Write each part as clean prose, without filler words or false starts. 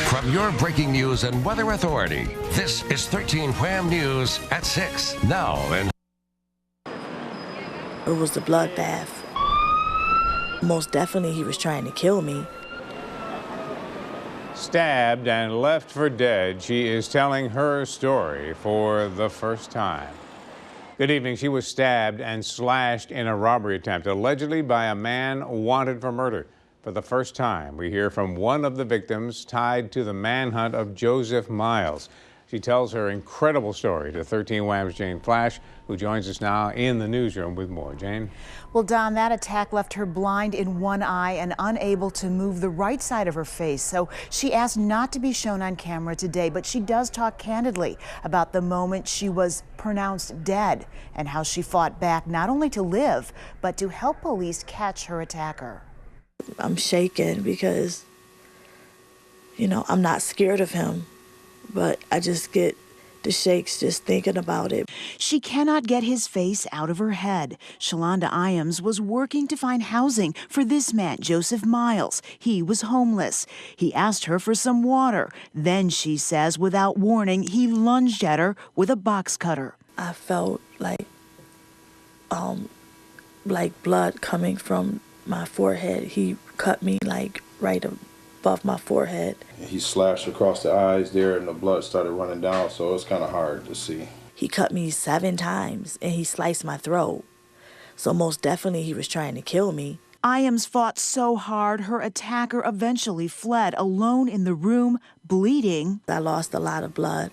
From your breaking news and weather authority, this is 13 Wham News at 6. Now and it was the bloodbath. Most definitely he was trying to kill me. Stabbed and left for dead, she is telling her story for the first time. Good evening. She was stabbed and slashed in a robbery attempt, allegedly by a man wanted for murder. For the first time, we hear from one of the victims tied to the manhunt of Joseph Miles. She tells her incredible story to 13 Wham's Jane Flasch, who joins us now in the newsroom with more. Jane? Well, Don, that attack left her blind in one eye and unable to move the right side of her face. So she asked not to be shown on camera today, but she does talk candidly about the moment she was pronounced dead and how she fought back not only to live, but to help police catch her attacker. I'm shaken because, I'm not scared of him, but I just get the shakes just thinking about it. She cannot get his face out of her head. Shalonda Iams was working to find housing for this man, Joseph Miles. He was homeless. He asked her for some water. Then, she says, without warning, he lunged at her with a box cutter. I felt like blood coming from my forehead. He cut me right above my forehead. He slashed across the eyes there and the blood started running down, so it's kind of hard to see. He cut me 7 times and he sliced my throat. So most definitely he was trying to kill me. Iams fought so hard, her attacker eventually fled, alone in the room, bleeding. I lost a lot of blood,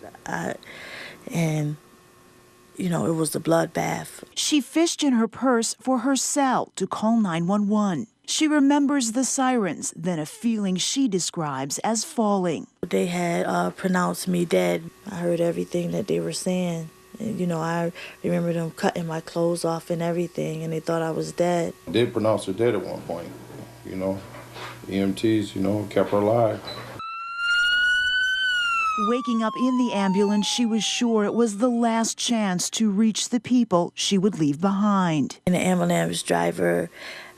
it was the bloodbath. She fished in her purse for her cell to call 911. She remembers the sirens, then a feeling she describes as falling. They had pronounced me dead. I heard everything that they were saying. And, I remember them cutting my clothes off and everything, and they thought I was dead. They pronounced her dead at one point, EMTs, kept her alive. Waking up in the ambulance, she was sure it was the last chance to reach the people she would leave behind. And the ambulance driver,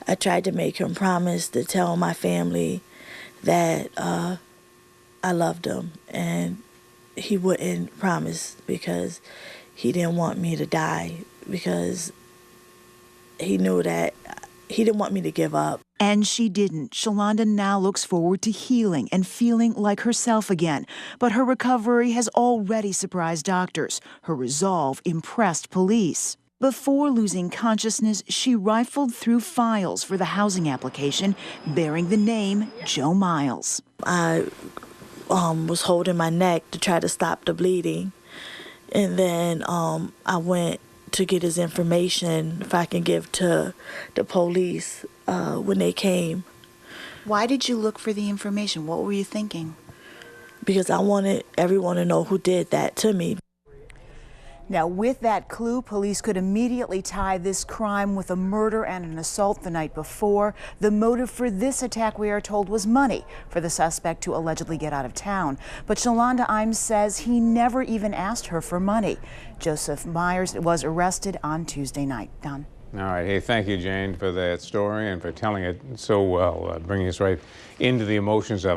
I tried to make him promise to tell my family that I loved them, and he wouldn't promise because he didn't want me to die, because he knew that he didn't want me to give up. And she didn't. Shalonda now looks forward to healing and feeling like herself again. But her recovery has already surprised doctors. Her resolve impressed police. Before losing consciousness, she rifled through files for the housing application bearing the name Joe Miles. I was holding my neck to try to stop the bleeding. And then I went to get his information if I can give to the police when they came. Why did you look for the information? What were you thinking? Because I wanted everyone to know who did that to me. Now, with that clue, police could immediately tie this crime with a murder and an assault the night before. The motive for this attack, we are told, was money for the suspect to allegedly get out of town. But Shalonda Iams says he never even asked her for money. Joseph Myers was arrested on Tuesday night. Don. All right. Hey, thank you, Jane, for that story and for telling it so well, bringing us right into the emotions of it.